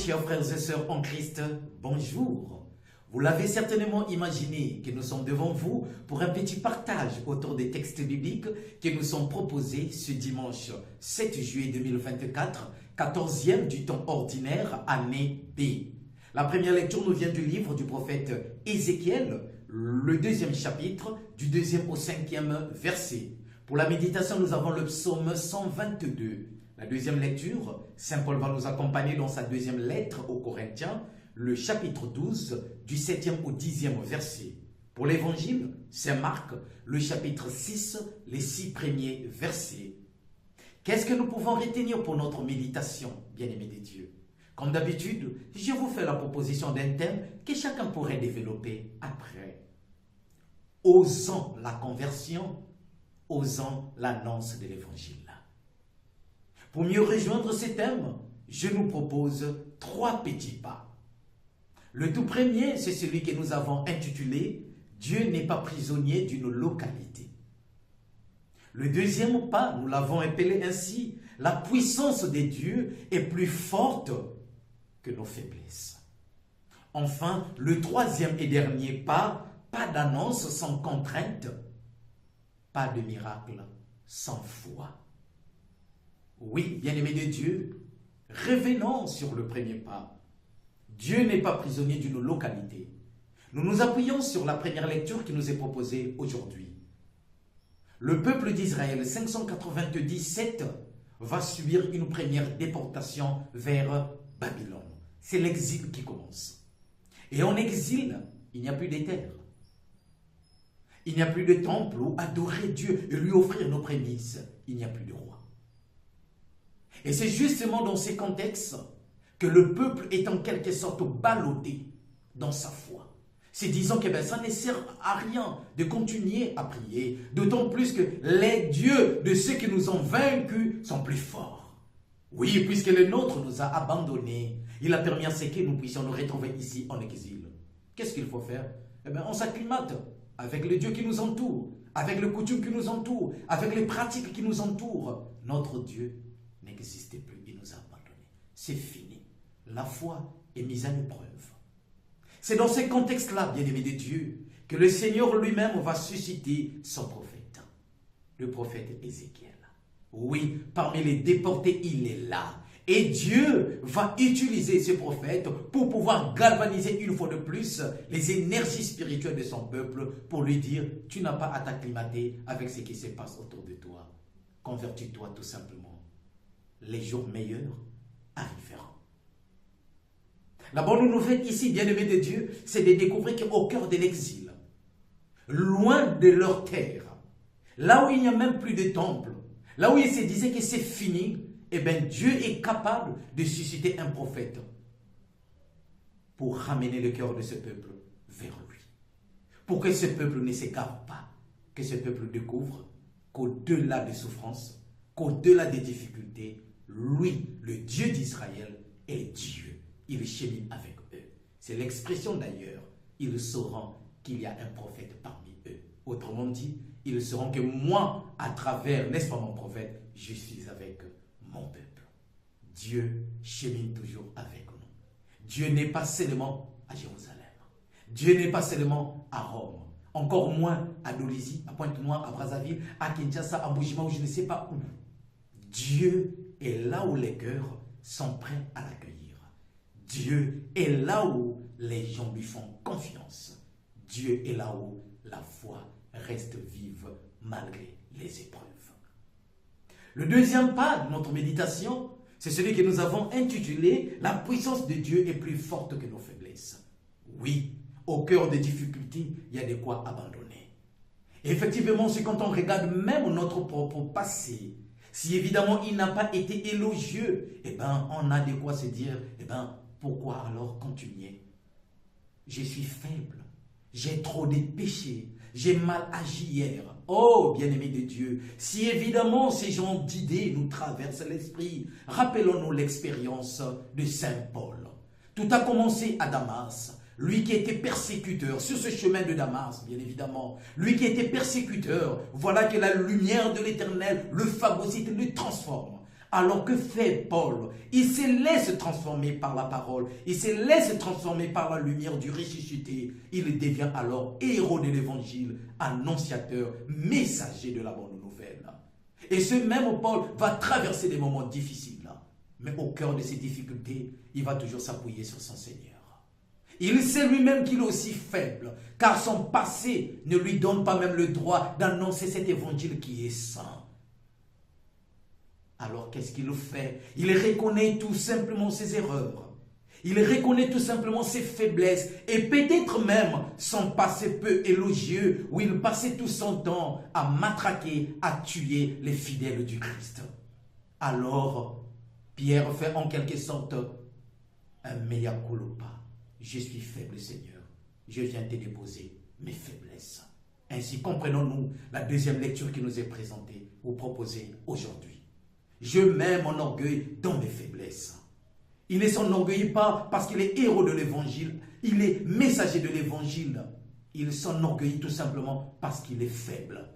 chers frères et sœurs en Christ, bonjour. Vous l'avez certainement imaginé que nous sommes devant vous pour un petit partage autour des textes bibliques qui nous sont proposés ce dimanche 7 juillet 2024, 14e du temps ordinaire, année B. La première lecture nous vient du livre du prophète Ézéchiel, le deuxième chapitre, du 2e au 5e verset. Pour la méditation, nous avons le psaume 122. La deuxième lecture, Saint Paul va nous accompagner dans sa deuxième lettre aux Corinthiens, le chapitre 12, du 7e au 10e verset. Pour l'évangile, Saint Marc, le chapitre 6, les 6 premiers versets. Qu'est-ce que nous pouvons retenir pour notre méditation, bien-aimés de Dieu? Comme d'habitude, je vous fais la proposition d'un thème que chacun pourrait développer après. Osons la conversion, osons l'annonce de l'évangile. Pour mieux rejoindre ce thème, je nous propose 3 petits pas. Le tout premier, c'est celui que nous avons intitulé « Dieu n'est pas prisonnier d'une localité ». Le deuxième pas, nous l'avons appelé ainsi « La puissance de Dieu est plus forte que nos faiblesses ». Enfin, le troisième et dernier pas, pas d'annonce sans contrainte, pas de miracle sans foi. Oui, bien-aimés de Dieu, revenons sur le premier pas. Dieu n'est pas prisonnier d'une localité. Nous nous appuyons sur la première lecture qui nous est proposée aujourd'hui. Le peuple d'Israël, 597, va subir une première déportation vers Babylone. C'est l'exil qui commence. Et en exil, il n'y a plus de terre. Il n'y a plus de temple où adorer Dieu et lui offrir nos prémices. Il n'y a plus de roi. Et c'est justement dans ces contextes que le peuple est en quelque sorte ballotté dans sa foi. C'est disant que ça ne sert à rien de continuer à prier, d'autant plus que les dieux de ceux qui nous ont vaincus sont plus forts. Oui, puisque le nôtre nous a abandonnés, il a permis à ce que nous puissions nous retrouver ici en exil. Qu'est-ce qu'il faut faire? On s'acclimate avec les dieux qui nous entourent, avec les coutumes qui nous entourent, avec les pratiques qui nous entourent. Notre Dieu n'existait plus, il nous a abandonnés. C'est fini. La foi est mise à l'épreuve. C'est dans ce contexte-là, bien-aimés de Dieu, que le Seigneur lui-même va susciter son prophète, le prophète Ézéchiel. Oui, parmi les déportés, il est là. Et Dieu va utiliser ce prophète pour pouvoir galvaniser une fois de plus les énergies spirituelles de son peuple pour lui dire, tu n'as pas à t'acclimater avec ce qui se passe autour de toi. Convertis-toi tout simplement. Les jours meilleurs arriveront. La bonne nouvelle ici, bien-aimés de Dieu, c'est de découvrir qu'au cœur de l'exil, loin de leur terre, là où il n'y a même plus de temple, là où ils se disaient que c'est fini, eh bien Dieu est capable de susciter un prophète pour ramener le cœur de ce peuple vers lui. Pour que ce peuple ne s'égare pas, que ce peuple découvre qu'au-delà des souffrances, qu'au-delà des difficultés, lui, le Dieu d'Israël, est Dieu. Il chemine avec eux. C'est l'expression d'ailleurs. Ils sauront qu'il y a un prophète parmi eux. Autrement dit, ils sauront que moi, à travers, n'est-ce pas mon prophète, je suis avec mon peuple. Dieu chemine toujours avec nous. Dieu n'est pas seulement à Jérusalem. Dieu n'est pas seulement à Rome. Encore moins à Dolisie, à Pointe-Noire, à Brazzaville, à Kinshasa, à Mbujima, ou je ne sais pas où. Dieu est là où les cœurs sont prêts à l'accueillir. Dieu est là où les gens lui font confiance. Dieu est là où la foi reste vive malgré les épreuves. Le deuxième pas de notre méditation, c'est celui que nous avons intitulé « La puissance de Dieu est plus forte que nos faiblesses ». Oui, au cœur des difficultés, il y a de quoi abandonner. Et effectivement, c'est quand on regarde même notre propre passé, si évidemment il n'a pas été élogieux, on a de quoi se dire, pourquoi alors continuer? Je suis faible, j'ai trop de péchés, j'ai mal agi hier. Oh, bien-aimé de Dieu, si évidemment ces genres d'idées nous traversent l'esprit, rappelons-nous l'expérience de Saint Paul. Tout a commencé à Damas. Lui qui était persécuteur, sur ce chemin de Damas, bien évidemment, lui qui était persécuteur, voilà que la lumière de l'Éternel le phagocyte, le transforme. Alors que fait Paul? Il se laisse transformer par la parole. Il se laisse transformer par la lumière du ressuscité. Il devient alors héros de l'évangile, annonciateur, messager de la bonne nouvelle. Et ce même Paul va traverser des moments difficiles. Mais au cœur de ces difficultés, il va toujours s'appuyer sur son Seigneur. Il sait lui-même qu'il est aussi faible, car son passé ne lui donne pas même le droit d'annoncer cet évangile qui est saint. Alors qu'est-ce qu'il fait? Il reconnaît tout simplement ses erreurs. Il reconnaît tout simplement ses faiblesses et peut-être même son passé peu élogieux où il passait tout son temps à matraquer, à tuer les fidèles du Christ. Alors, Pierre fait en quelque sorte un mea culpa. Je suis faible, Seigneur. Je viens te déposer mes faiblesses. Ainsi, comprenons-nous la deuxième lecture qui nous est présentée ou proposée aujourd'hui. Je mets mon orgueil dans mes faiblesses. Il ne s'enorgueillit pas parce qu'il est héros de l'évangile. Il est messager de l'évangile. Il s'enorgueillit tout simplement parce qu'il est faible.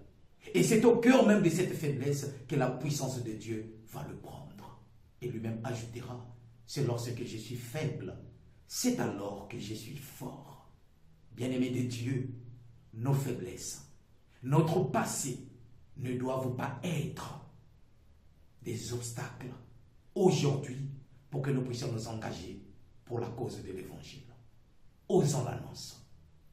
Et c'est au cœur même de cette faiblesse que la puissance de Dieu va le prendre. Et lui-même ajoutera, c'est lorsque je suis faible, c'est alors que je suis fort. Bien-aimés de Dieu, nos faiblesses, notre passé ne doivent pas être des obstacles aujourd'hui pour que nous puissions nous engager pour la cause de l'évangile. Osons l'annonce,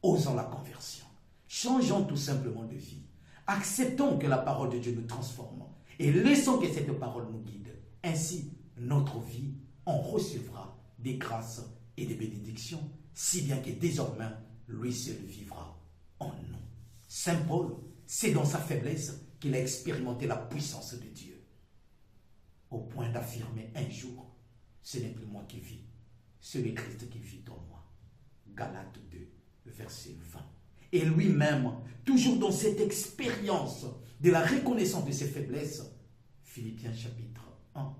osons la conversion, changeons tout simplement de vie, acceptons que la parole de Dieu nous transforme et laissons que cette parole nous guide. Ainsi, notre vie, on recevra des grâces et des bénédictions, si bien que désormais, lui seul vivra en nous. Saint Paul, c'est dans sa faiblesse qu'il a expérimenté la puissance de Dieu, au point d'affirmer un jour, ce n'est plus moi qui vis, c'est le Christ qui vit en moi. Galates 2, verset 20. Et lui-même, toujours dans cette expérience de la reconnaissance de ses faiblesses, Philippiens chapitre 1,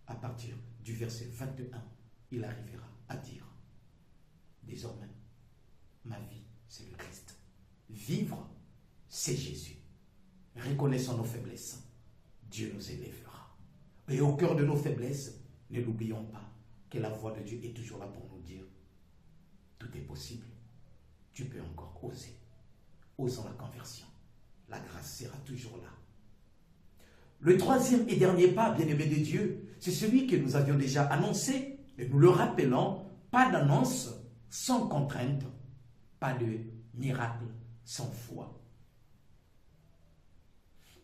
à partir du verset 21, il arrivera à dire, désormais, ma vie, c'est le Christ. Vivre, c'est Jésus. Reconnaissons nos faiblesses. Dieu nous élèvera. Et au cœur de nos faiblesses, ne l'oublions pas que la voix de Dieu est toujours là pour nous dire, tout est possible. Tu peux encore oser. Osons la conversion. La grâce sera toujours là. Le troisième et dernier pas, bien-aimé de Dieu, c'est celui que nous avions déjà annoncé, et nous le rappelons, pas d'annonce sans contrainte, pas de miracle sans foi.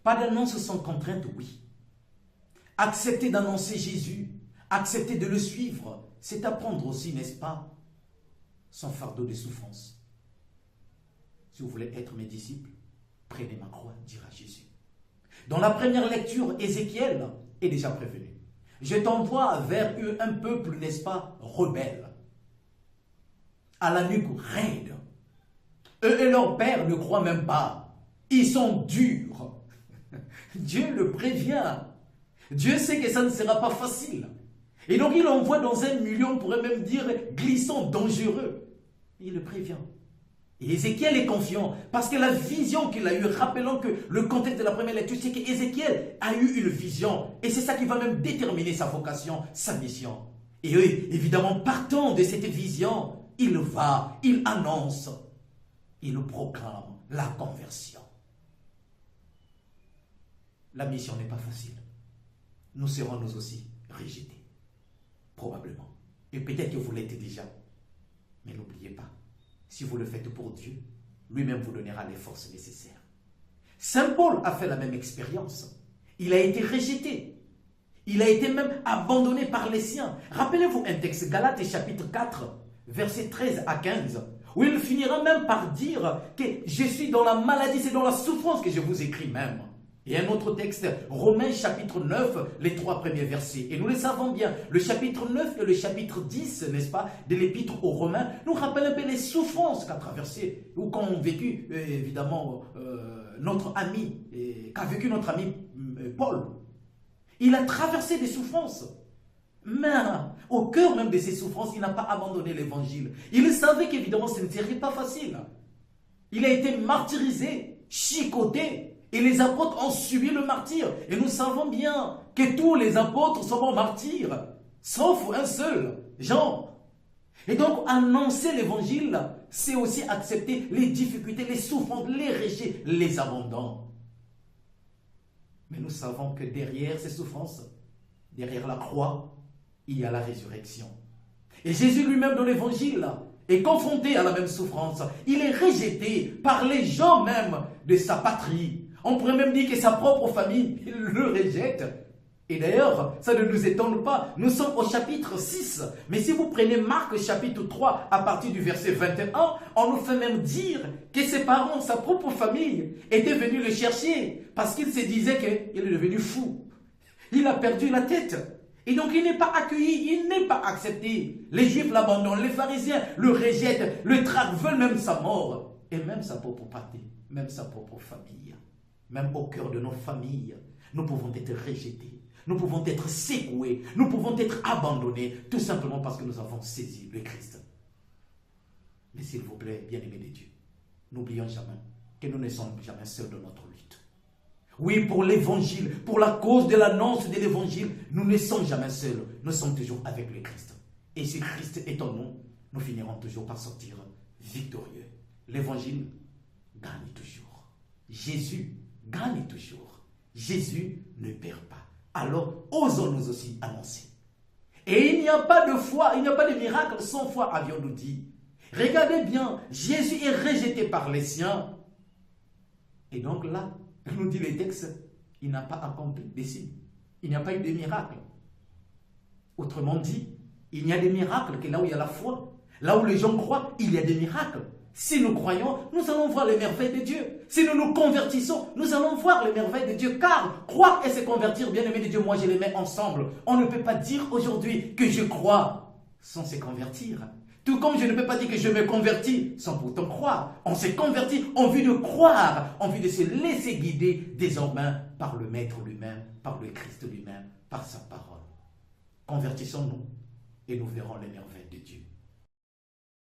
Pas d'annonce sans contrainte, oui. Accepter d'annoncer Jésus, accepter de le suivre, c'est apprendre aussi, n'est-ce pas, son fardeau de souffrance. Si vous voulez être mes disciples, prenez ma croix, dira Jésus. Dans la première lecture, Ézéchiel est déjà prévenu. Je t'envoie vers eux un peuple, n'est-ce pas, rebelle, à la nuque raide. Eux et leur père ne croient même pas. Ils sont durs. Dieu le prévient. Dieu sait que ça ne sera pas facile. Et donc il envoie dans un milieu, on pourrait même dire, glissant, dangereux. Il le prévient. Et Ézéchiel est confiant parce que la vision qu'il a eue, rappelons que le contexte de la première lecture, c'est qu'Ézéchiel a eu une vision. Et c'est ça qui va même déterminer sa vocation, sa mission. Et eux, évidemment, partant de cette vision, il annonce, il proclame la conversion. La mission n'est pas facile. Nous serons nous aussi rejetés. Probablement. Et peut-être que vous l'êtes déjà. Mais n'oubliez pas, si vous le faites pour Dieu, lui-même vous donnera les forces nécessaires. Saint Paul a fait la même expérience. Il a été rejeté. Il a été même abandonné par les siens. Rappelez-vous un texte, Galates chapitre 4, versets 13 à 15, où il finira même par dire que je suis dans la maladie, c'est dans la souffrance que je vous écris même. Et un autre texte, Romains chapitre 9, les 3 premiers versets. Et nous le savons bien, le chapitre 9 et le chapitre 10, n'est-ce pas, de l'épître aux Romains, nous rappellent un peu les souffrances qu'a traversées, ou qu'ont vécu, évidemment, notre ami, qu'a vécu notre ami Paul. Il a traversé des souffrances. Mais au cœur même de ces souffrances, il n'a pas abandonné l'évangile. Il savait qu'évidemment, ce ne serait pas facile. Il a été martyrisé, chicoté. Et les apôtres ont subi le martyre. Et nous savons bien que tous les apôtres seront martyrs, sauf un seul, Jean. Et donc, annoncer l'évangile, c'est aussi accepter les difficultés, les souffrances, les rejets, les abandons. Mais nous savons que derrière ces souffrances, derrière la croix, il y a la résurrection. Et Jésus lui-même dans l'évangile est confronté à la même souffrance. Il est rejeté par les gens même de sa patrie. On pourrait même dire que sa propre famille le rejette. Et d'ailleurs, ça ne nous étonne pas. Nous sommes au chapitre 6. Mais si vous prenez Marc chapitre 3 à partir du verset 21, on nous fait même dire que ses parents, sa propre famille, étaient venus le chercher parce qu'il se disait qu'il est devenu fou. Il a perdu la tête. Et donc il n'est pas accueilli, il n'est pas accepté. Les Juifs l'abandonnent, les pharisiens le rejettent, le traquent, veulent même sa mort. Et même sa propre patrie, même sa propre famille, même au cœur de nos familles, nous pouvons être rejetés. Nous pouvons être secoués, nous pouvons être abandonnés, tout simplement parce que nous avons saisi le Christ. Mais s'il vous plaît, bien-aimés de Dieu, n'oublions jamais que nous ne sommes jamais seuls dans notre lutte. Oui, pour l'évangile, pour la cause de l'annonce de l'évangile, nous ne sommes jamais seuls, nous sommes toujours avec le Christ. Et si Christ est en nous, nous finirons toujours par sortir victorieux. L'évangile gagne toujours. Jésus gagne toujours. Jésus ne perd pas. Alors, osons-nous aussi annoncer. Et il n'y a pas de foi, il n'y a pas de miracle sans foi, avions-nous dit. Regardez bien, Jésus est rejeté par les siens. Et donc là, nous dit le texte, il n'a pas accompli des signes. Il n'y a pas eu de miracle. Autrement dit, il n'y a des miracles que là où il y a la foi. Là où les gens croient, il y a des miracles. Si nous croyons, nous allons voir les merveilles de Dieu. Si nous nous convertissons, nous allons voir les merveilles de Dieu. Car croire et se convertir, bien-aimés de Dieu, moi je les mets ensemble. On ne peut pas dire aujourd'hui que je crois sans se convertir. Tout comme je ne peux pas dire que je me convertis sans pourtant croire. On s'est converti en vue de croire, en vue de se laisser guider désormais par le Maître lui-même, par le Christ lui-même, par sa parole. Convertissons-nous et nous verrons les merveilles de Dieu.